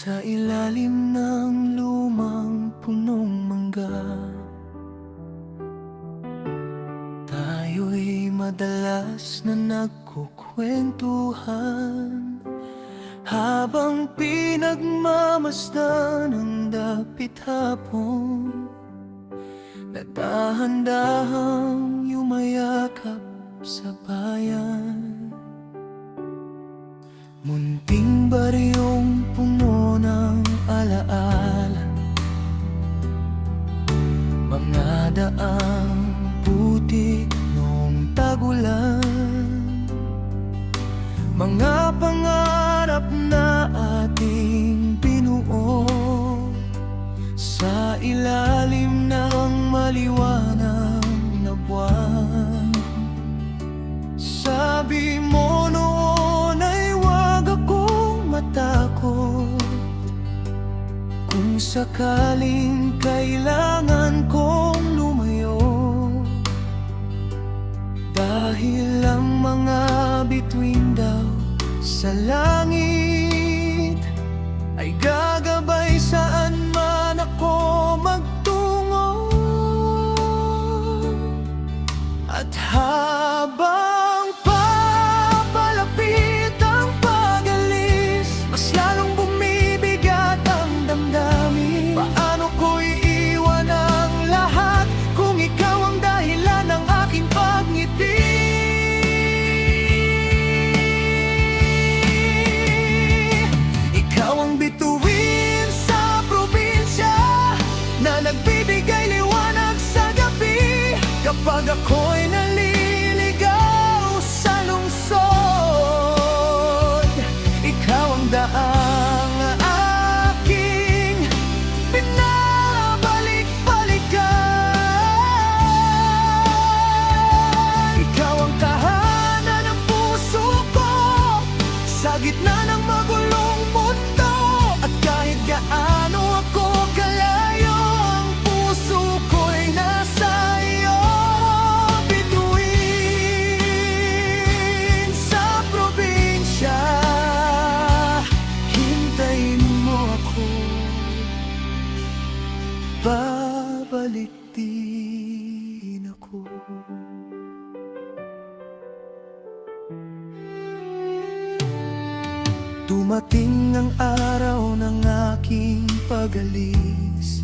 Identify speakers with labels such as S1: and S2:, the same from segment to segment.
S1: Sa ilalim ng lumang punong mangga, tayo'y madalas na nagkukwentuhan habang pinagmamasdan ang dapit hapon, na dahan-dahang yumayakap sa bayan. Munting baryong puno ng alaala, mga daang putik noong tagulan, mga pangarap na ating binuo sa ilalim ng maliwanag na buwan. Sabi mo noon ay huwag akong matakot kung sakaling kailangan kong lumayo, dahil ang mga bituin daw sa langit ay gagabay saan man ako magtungo. At habang papalapit ang pag-alis, mas lalong bumibigat ang damdamin. Paano ko iiwan ang lahat kung ikaw ang dahilan ng aking pagngiti? Ikaw ang bituin sa probinsya na nagbibigay liwanag sa gabi kapag ako'y naliligaw sa lungsod. Ikaw ang daang aking binabalik-balikan. Ikaw ang tahanan ng puso ko sa gitna ng magulong mundo. At kahit gaano ako kalayo, ang puso ko'y nasa iyo. Bituin sa probinsya, hintayin mo ako, babalik din ako. Dumating ang araw ng aking pag-alis,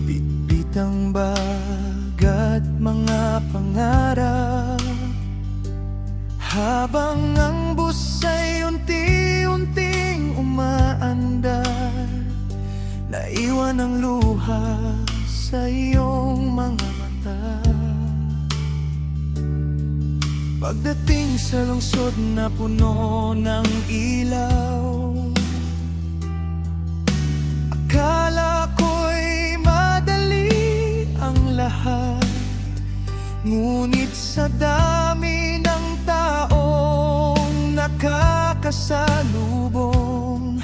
S1: bitbit ang bag at mga pangarap, habang ang bus ay unti-unting umaandar. Naiwan ang luha sa iyong mga mata. Pagdating sa lungsod na puno ng ilaw, akala ko'y madali ang lahat. Ngunit sa dami ng taong nakakasalubong,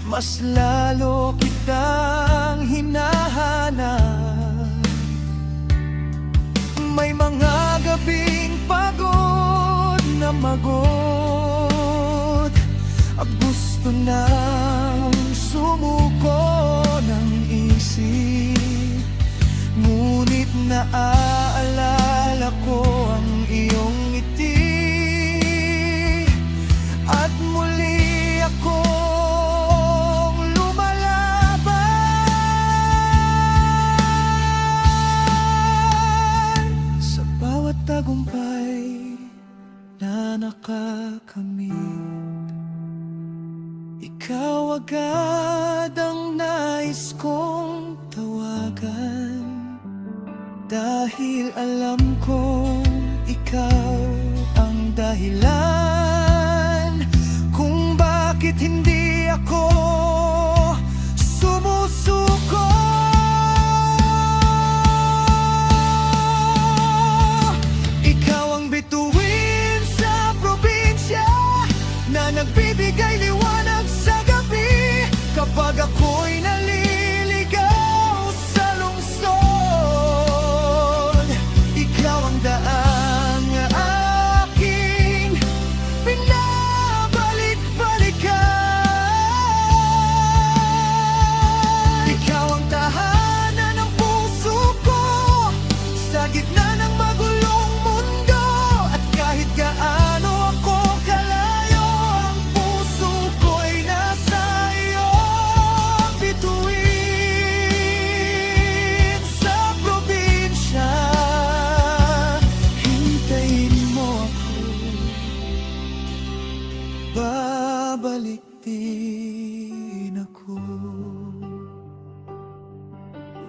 S1: mas lalo kitang hinahanap. May mga gabing pagod na magod, at gusto nang sumuko ng isip. Ngunit naaalala ko ang iyong ngiti, at muli akong lumalaban. Sa bawat tagumpay na nakakamit, ikaw agad ang nais kong tawagan, dahil alam kong ikaw ang dahilan kung bakit hindi ako sumusuko. Ikaw ang bituin sa probinsya na nagbibigay liwanag sa gabi kapag ako'y naliligaw sa lungsod. Ikaw ang daang aking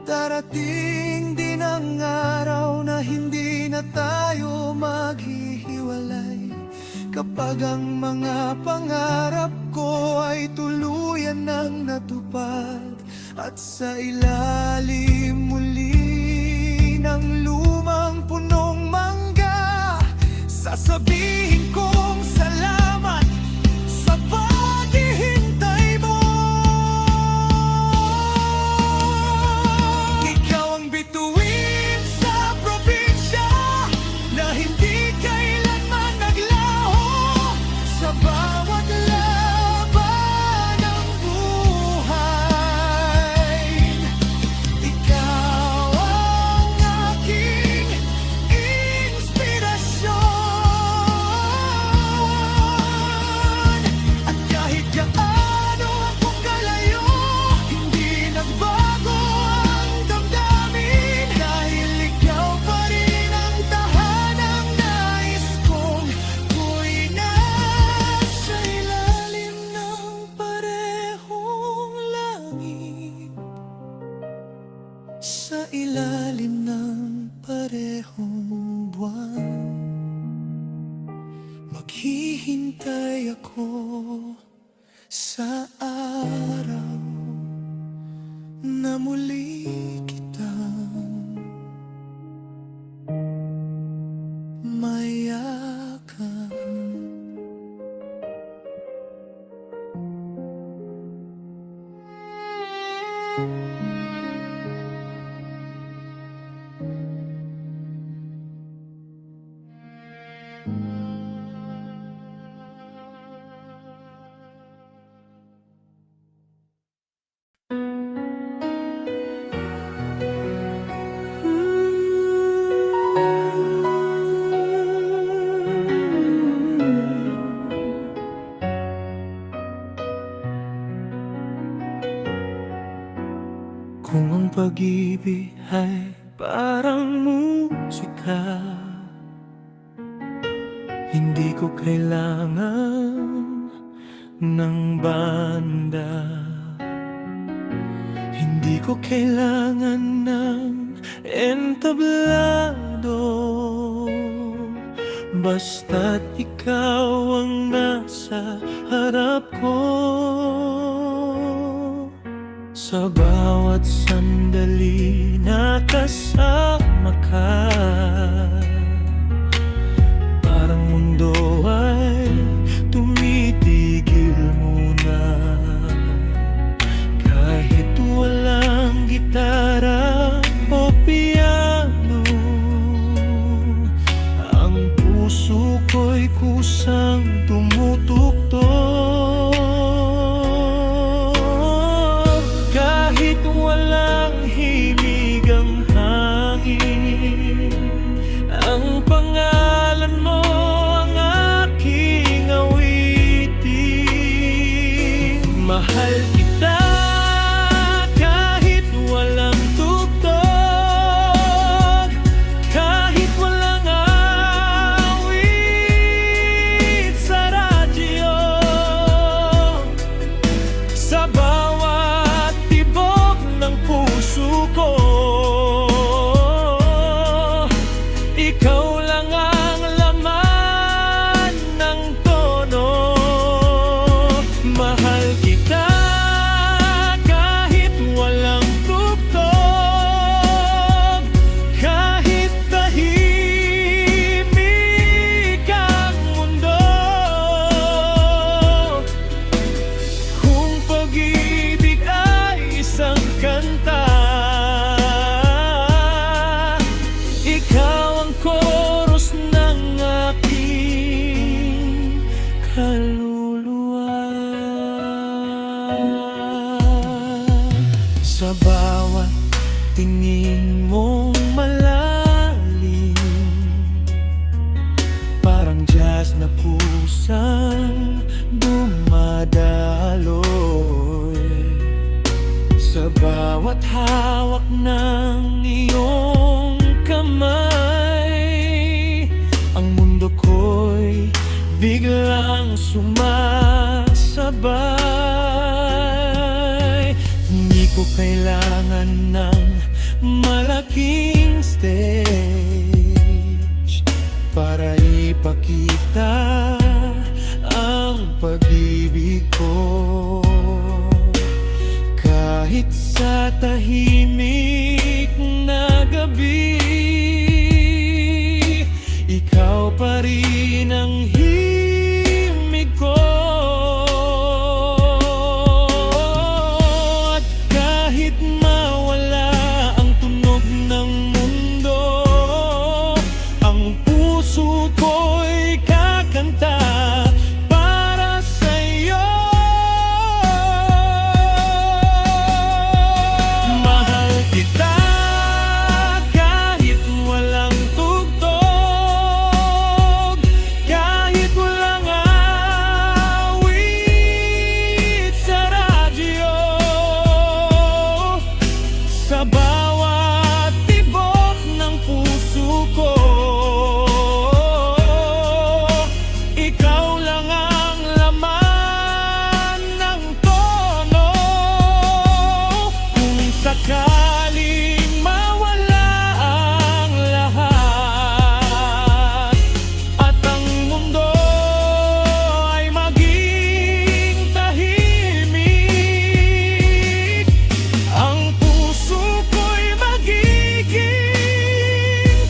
S1: Darating din ang araw na hindi na tayo maghihiwalay, kapag ang mga pangarap ko ay tuluyan ng natupad. At sa ilalim muli ng lumang punong mangga, sasabihin kong salamat sa paghihintay mo. Ikaw ang bituin sa probinsya na hindi kailanman naglaho sa bawat laban ng buhay. Ikaw ang aking inspirasyon. At kahit gaano akong kalayo, hindi nagbago ang damdamin, dahil ikaw pa rin ang tahanang nais kong buuin na sa ilalim ng parehong langit, sa ilalim ng parehong buwan. Maghihintay ako sa araw na muli kitang mayakan. Kung ang pag-ibig ay parang musika, hindi ko kailangan ng banda, hindi ko kailangan ng entablado, basta't ikaw ang nasa harap ko. Sa bawat sandali na kasama ka, parang mundo ay tumitigil muna. Kahit walang gitara o piano, ang puso ko'y kusang tumutugtog. Kahit walang himig ang hangin, ang pangalan mo ang aking awitin. Mahal kita kahit walang tugtog, kahit walang awit sa radyo, sa bawat tibok ng puso ko. Ikaw lang ang laman ng tono. Mahal kita kahit walang tugtog, kahit tahimik ang mundo. Kung pag-ibig ay isang kanta, ikaw ang chorus ng aking kaluluwa. Sa bawat tingin mong malalim, parang jazz na pusang dumadaloy. Sa bawat hawak ng iyong kamay, ang mundo ko'y biglang sumasabay. Hindi ko kailangan ng malaking stage para ipakita ang pag-ibig ko. Kahit sa tahimik na gabi, ikaw pa rin ang himig ko. At kahit mawala ang tunog ng mundo, ang puso ko'y kakanta para sa'yo. Mahal kita kahit walang tugtog, kahit walang awit sa radyo. Sa bawat tibok ng puso ko, ikaw lang ang laman ng tono. Kung sakaling mawala ang lahat at ang mundo ay maging tahimik, ang puso ko'y magiging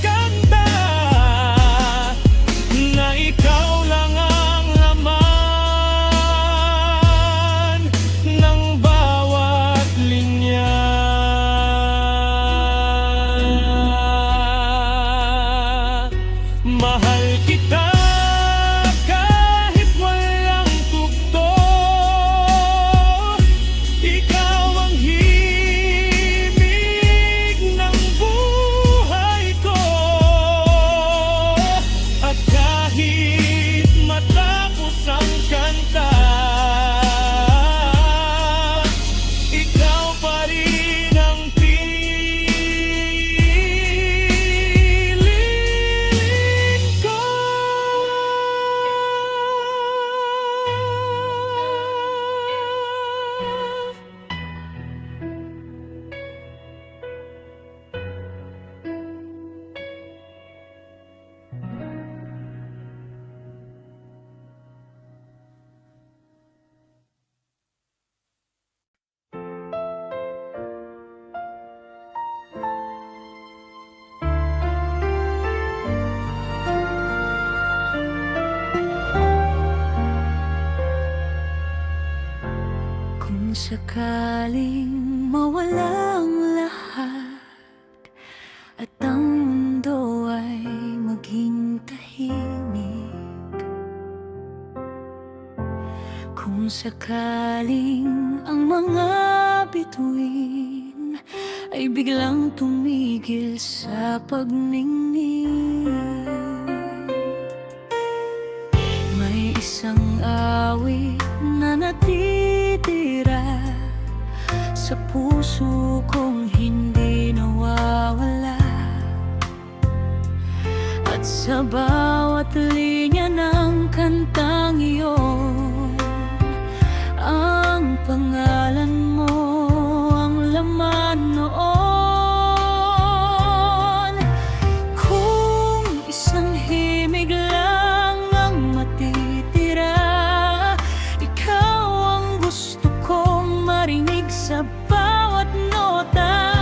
S1: kanta na ikaw lang ang laman ng bawat linya. Mahal kita kahit walang tugtog, ikaw ang himig ng buhay ko. At kahit matapos ang kanta, ikaw pa rin ang piliin ko.
S2: Kung sakaling mawala ang lahat at ang mundo ay maging tahimik, kung sakaling ang mga bituin ay biglang tumigil sa pagningning, may isang awit na natitira sa puso kong hindi nawawala. At sa bawat linya ng kantang iyon, ang pangalan mo ang laman noon. Kung isang himig lang ang matitira, ikaw ang gusto kong marinig sa bawat nota.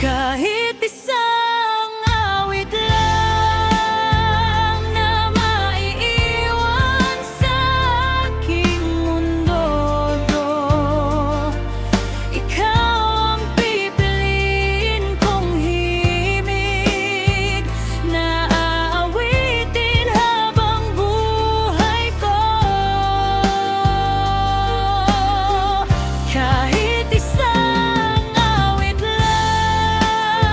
S2: Kahit isang awit lang na maiiwan sa aking mundo, ikaw ang pipiliin kong himig na aawitin habang buhay ko. Kahit isang awit lang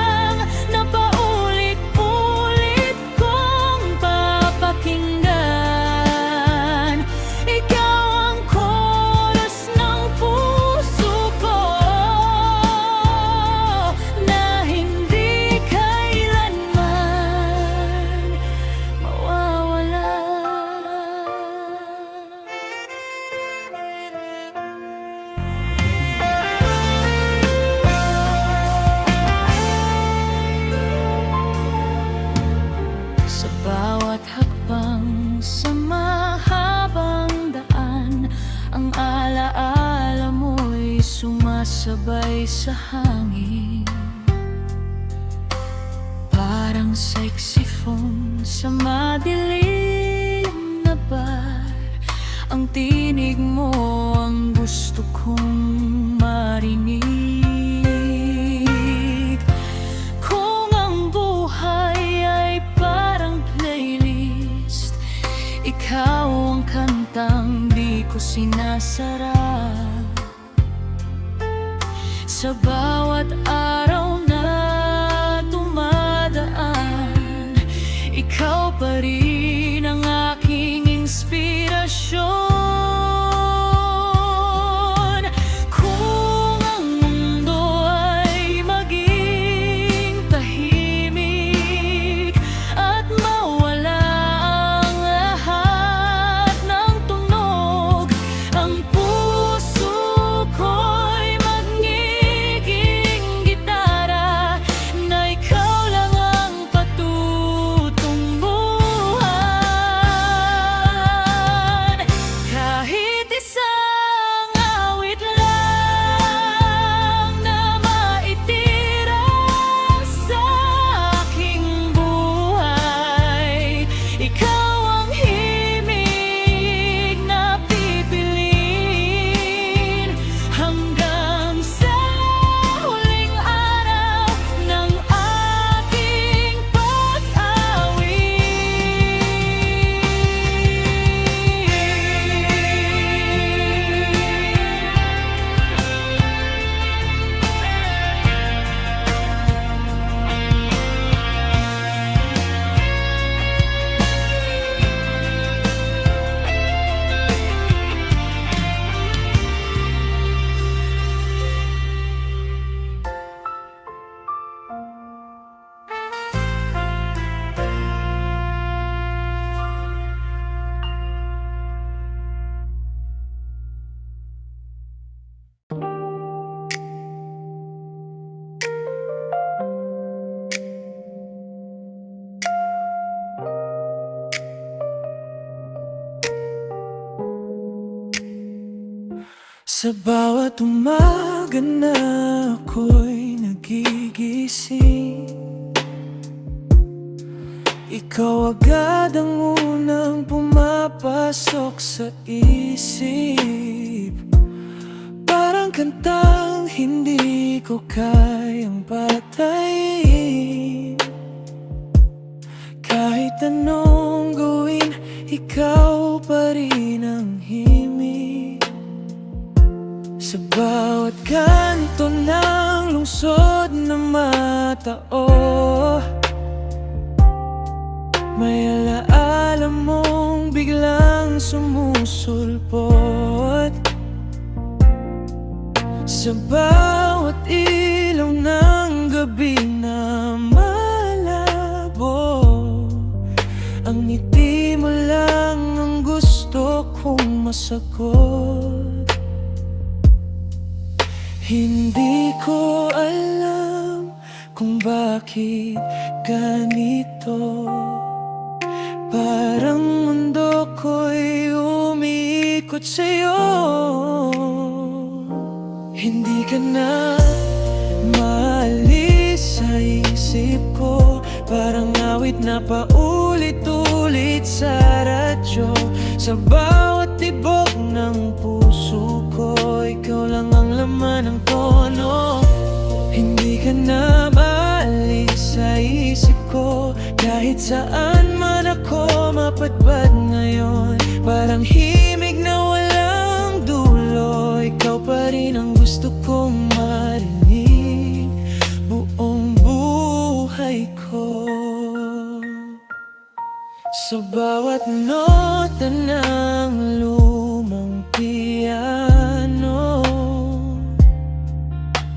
S2: sumasabay sa hangin, parang saxophone sa madilim na bar. Ang tinig mo ang gusto kong marinig. Kung ang buhay ay parang playlist, ikaw ang kantang di ko sinasara. Sa bawat araw na dumadaan, ikaw pa rin ang aking inspirasyon. Kung ang mundo ay maging tahimik at mawala ang lahat ng tunog, ang puso ko'y magiging gitara na ikaw lang ang patutungbuhan. Kahit isang awit lang na maitirang sa aking buhay, ikaw ang himig na pipiliin hanggang sa huling araw ng aking
S1: Sa bawat umaga na ako'y nagigising, ikaw agad ang unang pumapasok sa isip. Parang kantang hindi ko kayang patayin. Kahit anong gawin, ikaw pa rin ang himig. Sa bawat kanto ng lungsod na matao, may alaala mong biglang sumusulpot. Sa bawat ilaw ng gabi na malabo, ang ngiti mo lang ang gusto kong masagot. Hindi ko alam kung bakit ganito, parang mundo ko'y umiikot sa'yo. Hindi ka na maalis sa isip ko, parang awit na paulit-ulit sa radyo. Sa bawat tibok ng puso ko, ikaw lang ang laman ng tono. Hindi ka na maalis sa isip ko, kahit saan man ako mapadpad ngayon. Parang himig na walang dulo, ikaw pa rin ang gusto kong marinig buong buhay ko. Sa bawat nota ng lumang piano,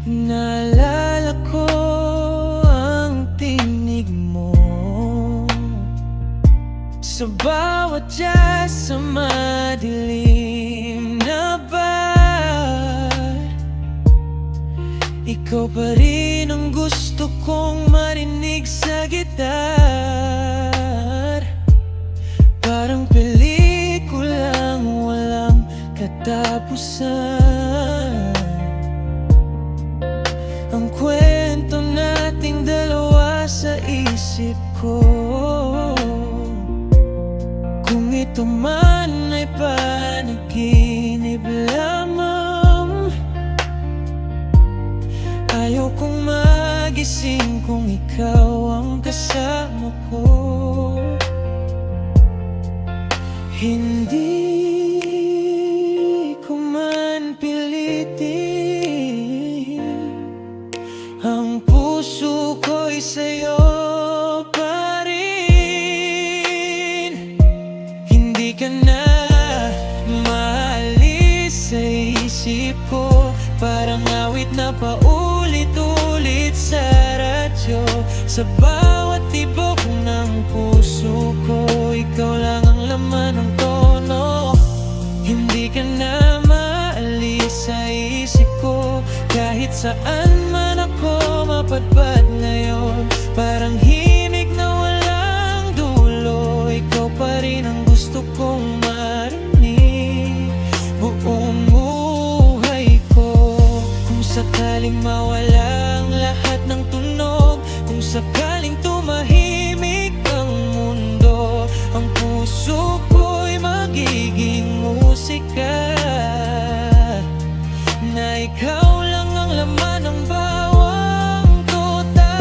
S1: naalala ko ang tinig mo. Sa bawat jazz sa madilim na bar, ikaw pa rin ang gusto kong marinig sa gitar. Parang pelikulang walang katapusan.
S3: isip ko. Kung ito man ay panaginip lamang, ayaw kong magising kung ikaw ang kasama ko. Hindi ko man pilitin, ang puso ko'y sa'yo pa rin. Hindi ka na maalis sa isip ko, parang awit na paulit-ulit sa radyo. Sa bawat tibok ng puso ko, ikaw lang ang laman ng tono. Hindi ka na maalis sa isip ko, kahit saan man ako mapadpad ngayon. Parang himig na walang dulo, ikaw pa rin ang gusto kong marinig buong buhay ko. Kung sakaling mawala ang lahat ng tunog, kung sakaling tumahimik ang mundo, ang puso ko'y magiging musika na ikaw lang ang laman ng bawang kota.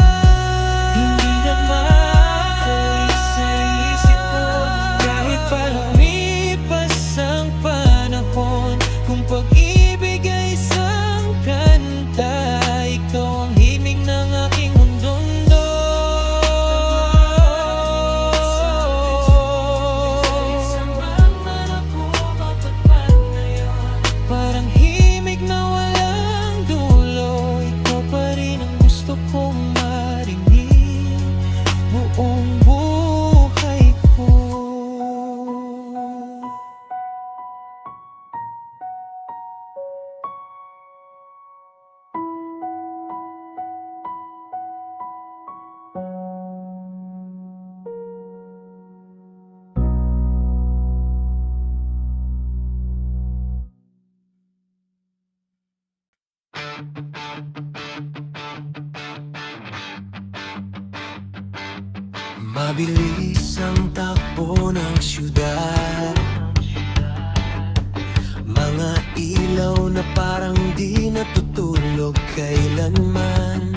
S3: Hindi na maalis sa isip ko, kahit pa lumipas ang panahon. Kung pag-ibig ay isang kanta, ikaw ang himig ng aking mundondo. Parang himig na walang dulo, ikaw pa rin ang gusto kong marinig buong buhay ko. Mabilis ang takbo ng syudad, mga ilaw na parang di natutulog kailanman.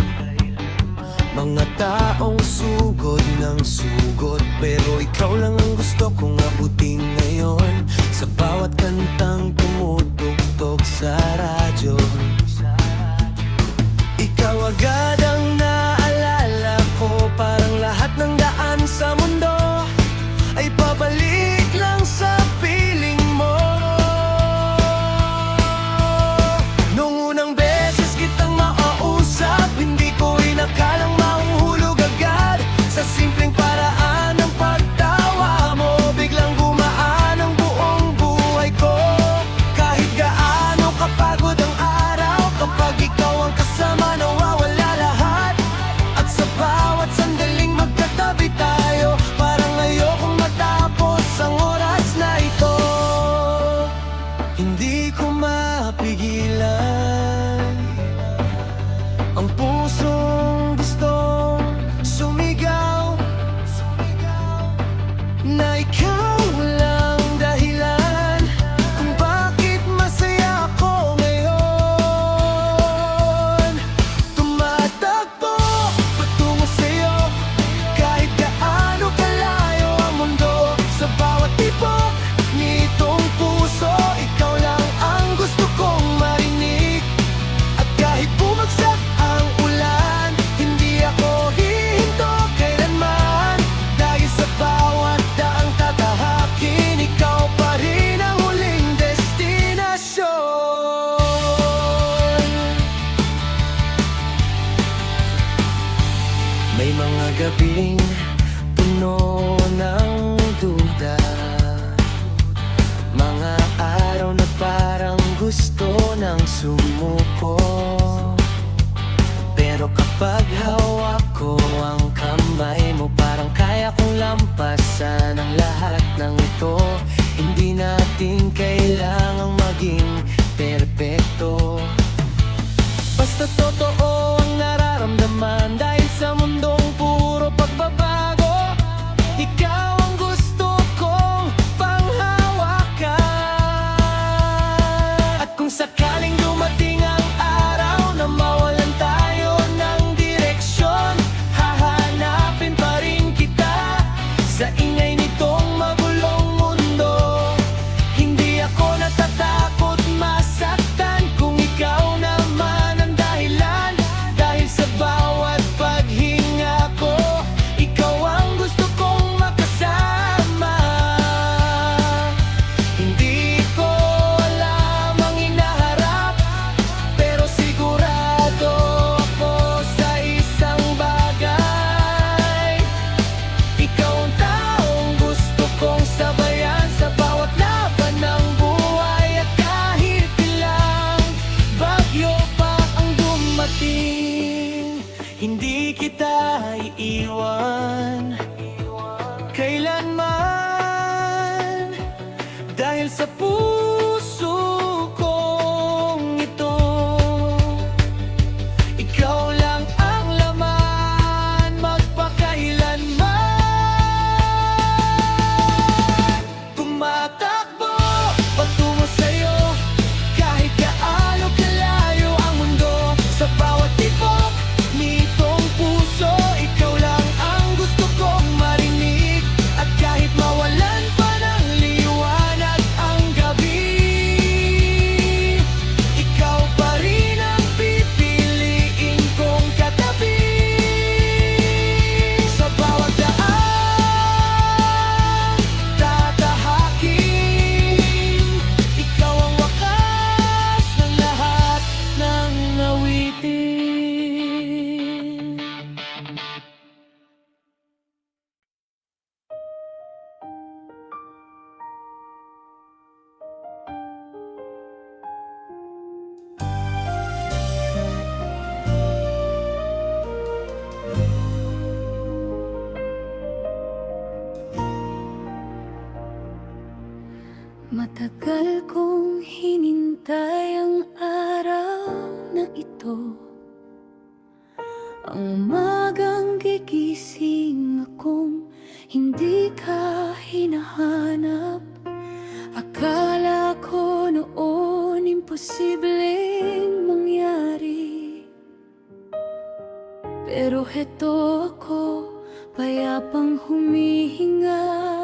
S3: Mga taong sugod ng sugod, pero ikaw lang ang gusto kong abutin ngayon. Sa bawat kantang tumutugtog sa radyo, ikaw agad ang naalala ko. Parang lahat ng daan sa mundo ay pabalik lang sa piling mo. Nung unang beses kitang makausap, hindi ko inakalang mahuhulog agad sa simpleng paraan ng pagtawa mo. Biglang gumaan ang buong buhay ko, kahit gaano kapagod ang araw. Kapag ikaw ang kasama, nawawala lahat. At sa bawat sandaling magkatabi tayo, parang ayokong matapos ang oras na ito. Hindi ko mapigilan ang pusong gustong sumigaw na ikaw lang dahilan kung bakit masaya ako ngayon. Tumatakbo patungo sa'yo, kahit gaano kalayo ang mundo. Sa bawat tibok nitong puso, ikaw lang ang gusto kong marinig. At kahit bumagsak ang ulan, hindi ako hihinto kailanman. Dahil sa bawat daang tatahakin, ikaw pa rin ang huling destinasyon. May mga gabing puno ng duda, mga araw na parang gusto nang sumuko. Pero kapag hawak ko ang kamay mo, parang kaya kong lampasan ang lahat ng ito. Hindi natin kailangang maging perpekto, basta totoo ang nararamdaman. Dahil sa mundong puro pagbabago, Di kita iiwan kailanman, dahil sa puso kong ito, ikaw lang ang laman magpakailanman. Tumatakbo patungo sa'yo, kahit gaano kalayo ang mundo. Sa bawat tibok nitong puso, ikaw lang ang gusto kong marinig. At kahit mawalan pa ng liwanag ang gabi, ikaw pa rin ang pipiliin kong katabi. Sa bawat daan tatahakin, ikaw ang wakas ng lahat ng awitin.
S2: Matagal kong hinintay ang araw na ito, ang umagang gigising akong hindi ka hinahanap. Akala ko noon imposibleng mangyari, pero heto ako, payapang humihinga.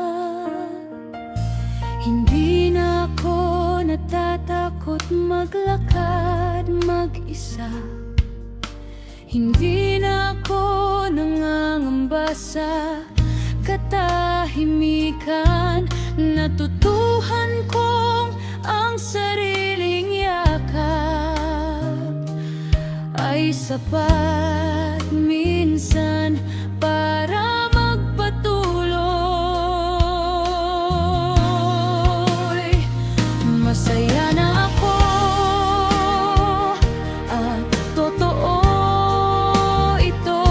S2: Hindi na ako natatakot maglakad mag-isa. Hindi na ako nangangamba sa katahimikan. Natutuhan kong ang sariling yakap ay sapat minsan para magpatuloy. Masaya na ako at totoo ito,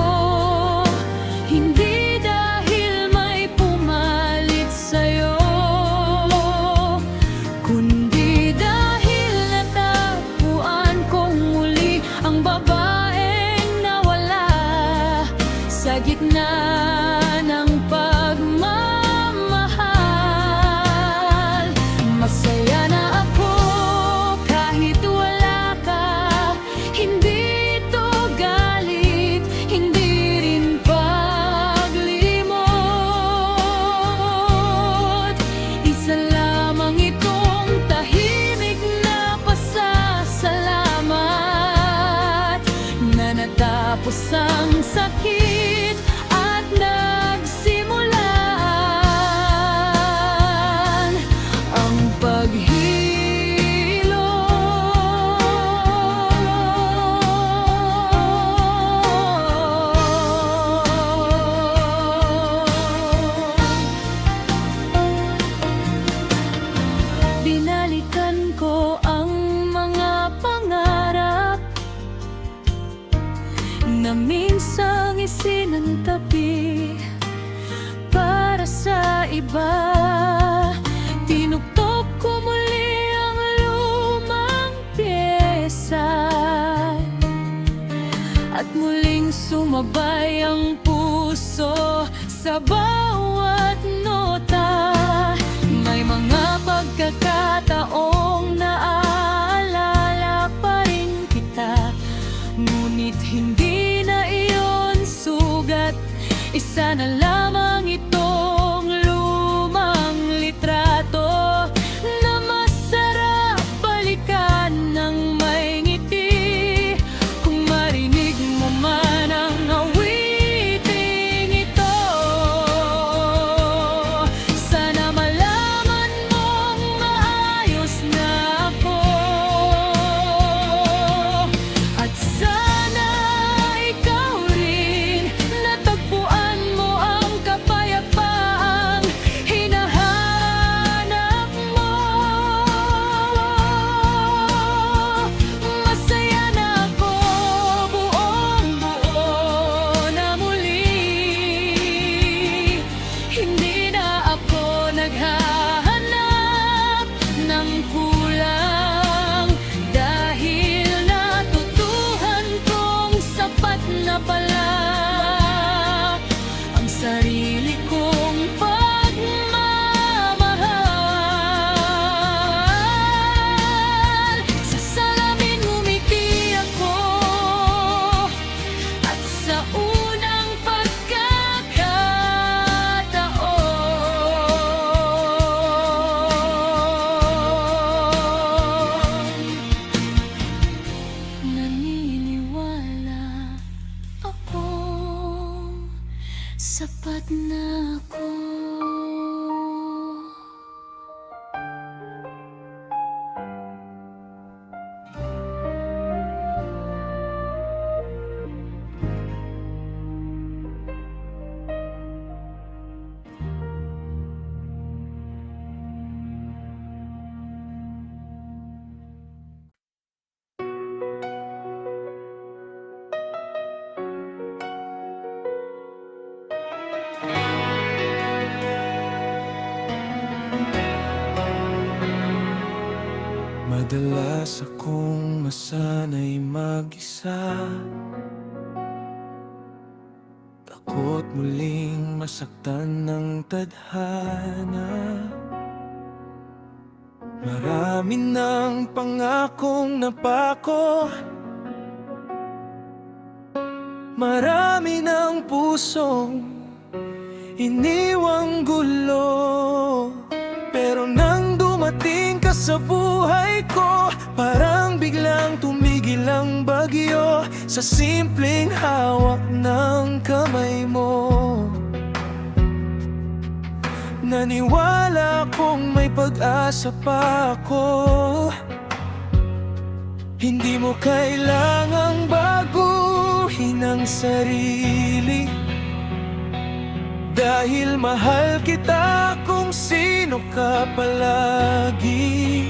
S2: hindi dahil may pumalit sa'yo, kundi dahil natagpuan kong muli ang babaeng nawala sa gitna ng pagmamahal. Masaya na ako kahit wala ka, hindi ito galit, hindi rin paglimot. Isa lamang itong tahimik na pasasalamat na natapos ang sakit at nagsimulan ang paghilom. Binalikan ko ang mga pangarap na minsang isinantabi para sa iba. Tinugtog ko muli ang lumang pyesa at muling sumabay ang puso sa bawat nota. May mga pagkakataong naaalala pa rin kita, ngunit hindi na iyon sugat. Isa na lamang itong lumang litrato na masarap balikan ng may ngiti. Kung marinig mo man ang awiting ito, sana malaman mong maayos na ako. At sana ikaw rin natagpuan mo ang sapat na ako.
S3: Madalas akong masanay mag-isa, takot muling masaktan ng tadhana. Marami ng pangakong napako, marami ng pusong iniwang gulo. Pero nang dumating ka sa buhay ko, parang biglang tumigil ang bagyo sa simpleng hawak ng kamay mo. Naniwala kong may pag-asa pa ako. Hindi mo kailangang baguhin ang sarili, dahil mahal kita kung sino ka palagi.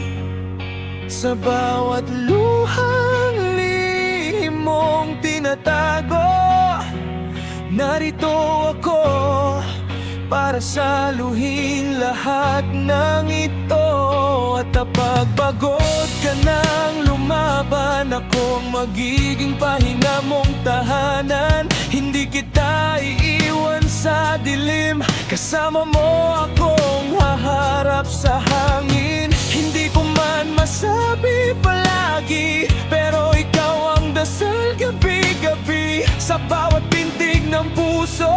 S3: Sa bawat luhang lihim mong tinatago, narito ako para saluhin lahat ng ito. At kapag pagod ka nang lumaban, akong magiging pahinga mong tahanan. Hindi kita iiwan sa dilim, kasama mo akong haharap sa hangin. Hindi ko man masabi palagi, pero ikaw ang dasal gabi-gabi. Sa bawat pintig ng puso,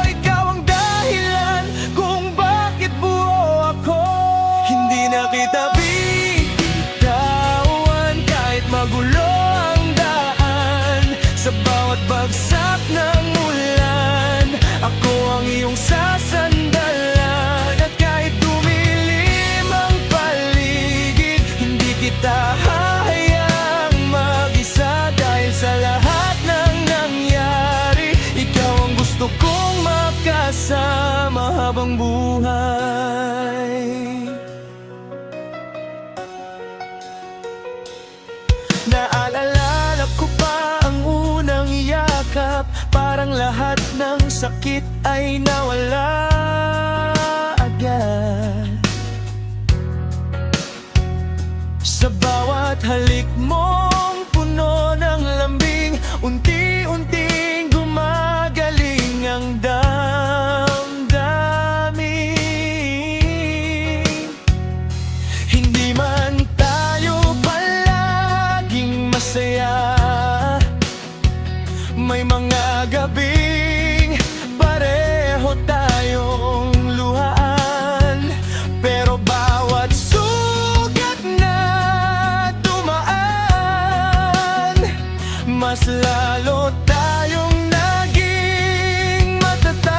S3: ikaw ang dahilan kung bakit buo ako. Hindi na kita bitawan kahit magulo ang daan. Sa bawat bagsak ng ulan, ako ang iyong sasandalan. At kahit dumilim ang paligid, hindi kita hahayaang mag-isa. Dahil sa lahat ng nangyari, ikaw ang gusto kong makasama habang buhay. Naalala ko pa ang unang yakap, parang lahat ng sakit ay nawala agad. Sa bawat halik mong puno ng lambing, unti-unting gumagaling ang damdamin. Hindi man tayo palaging masaya, may mga gabing pareho tayong luhaan. Pero bawat sugat na dumaan, mas lalo tayong naging matatag.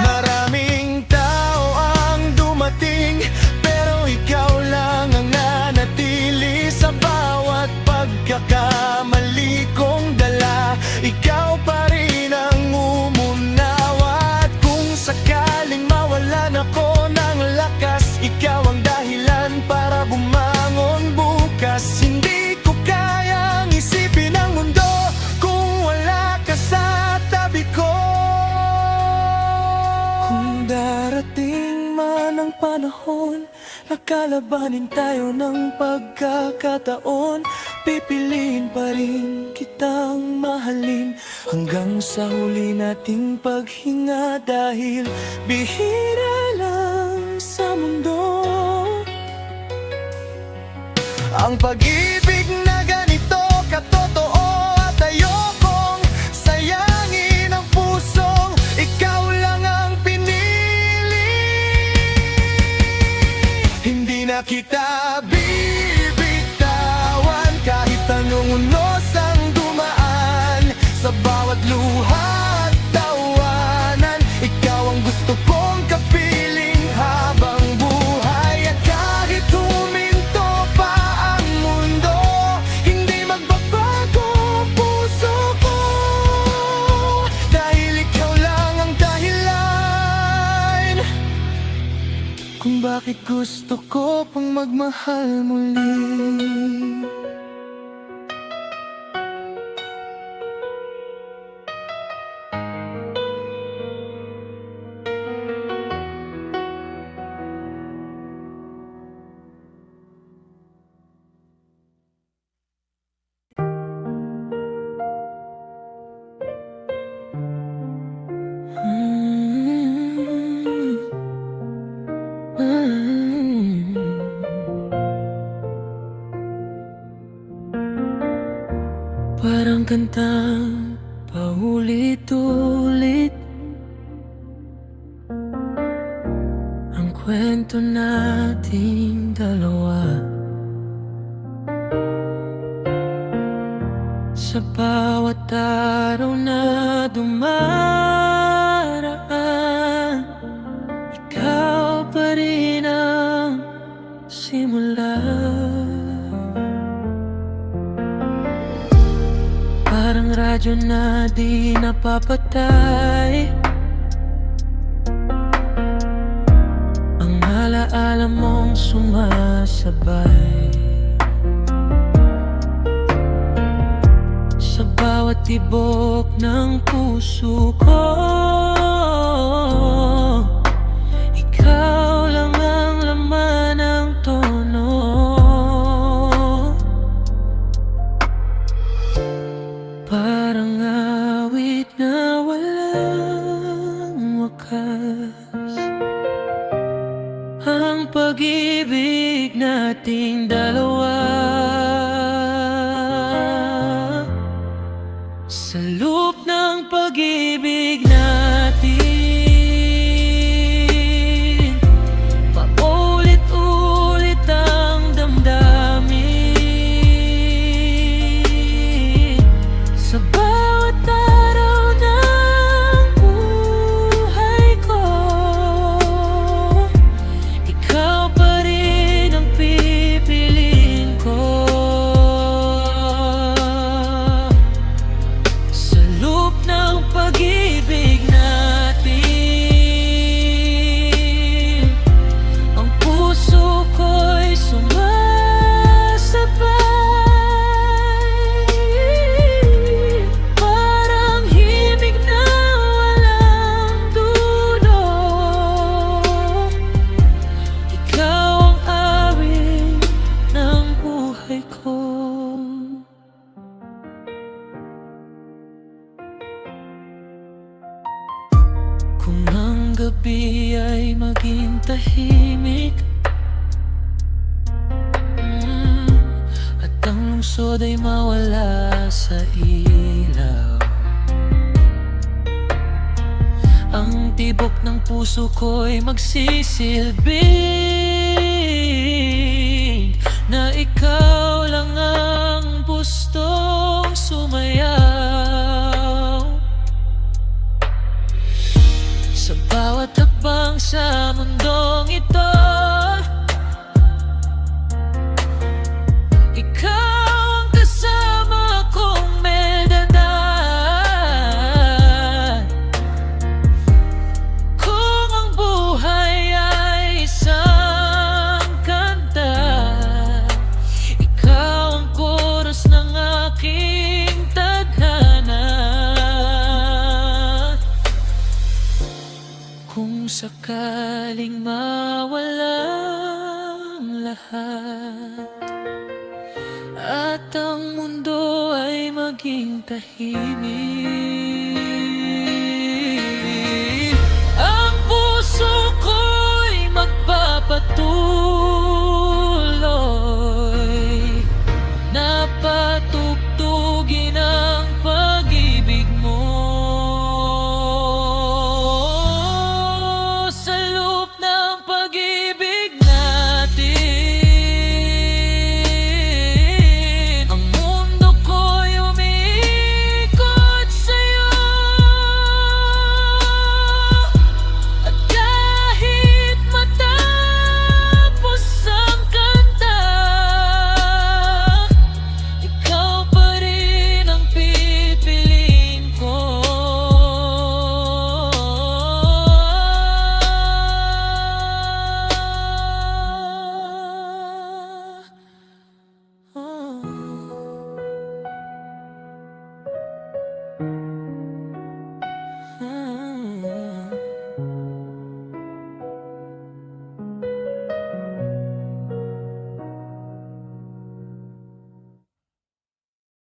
S3: Maraming tao ang dumating, pero ikaw lang ang nanatili. Sa bawat pagkakamali kong dala, ikaw pa rin ang umunawa. At kung sakaling mawalan ako ng lakas, ikaw ang dahilan para bumangon bukas. Hindi ko kayang isipin ang mundo kung wala ka sa tabi ko. Kung darating man ang panahon na kalabanin tayo ng pagkakataon, pipiliin pa rin kitang mahalin hanggang sa huli nating paghinga. Dahil bihira lang sa mundo ang pag-ibig na ganito katotoo. At ayokong sayangin ang pusong ikaw lang ang pinili. Hindi na kita bibitawan kahit anong unos ang dumaan. Sa bawat luha
S1: Ay gusto ko pang magmahal muli.
S4: Parang kantang paulit-ulit ang kwento nating dalawa. Sa bawat araw na dumaraan, ikaw pa rin ang simula. Parang radyo na di napapatay, ang alaala mong sumasabay sa bawat tibok ng puso ko. Ikaw lang ang laman ng tono. Parang awit na walang wakas, ang pag-ibig nating dalawa. Sa loop ng pag-ibig natin, paulit-ulit ang damdamin. Sa bawat araw ng buhay ko, ikaw pa rin ang pipiliin ko. Sa loop ng pag-ibig natin, ang puso ko'y sumasabay. Parang himig na walang dulo, ikaw ang awit ng buhay ko. Kung ang gabi ay maging tahimik, at ang lungsod ay mawala sa ilaw, ang tibok ng puso ko'y magsisilbing na ikaw lang ang gustong sumayaw. Sa bawat hakbang sa mundong ito, ikaw ang kasama kong meldadan. Kung ang buhay ay isang kanta, ikaw ang chorus ng aking tadhana. Kung sakaling mawalang lahat at ang mundo ay maging tahimik,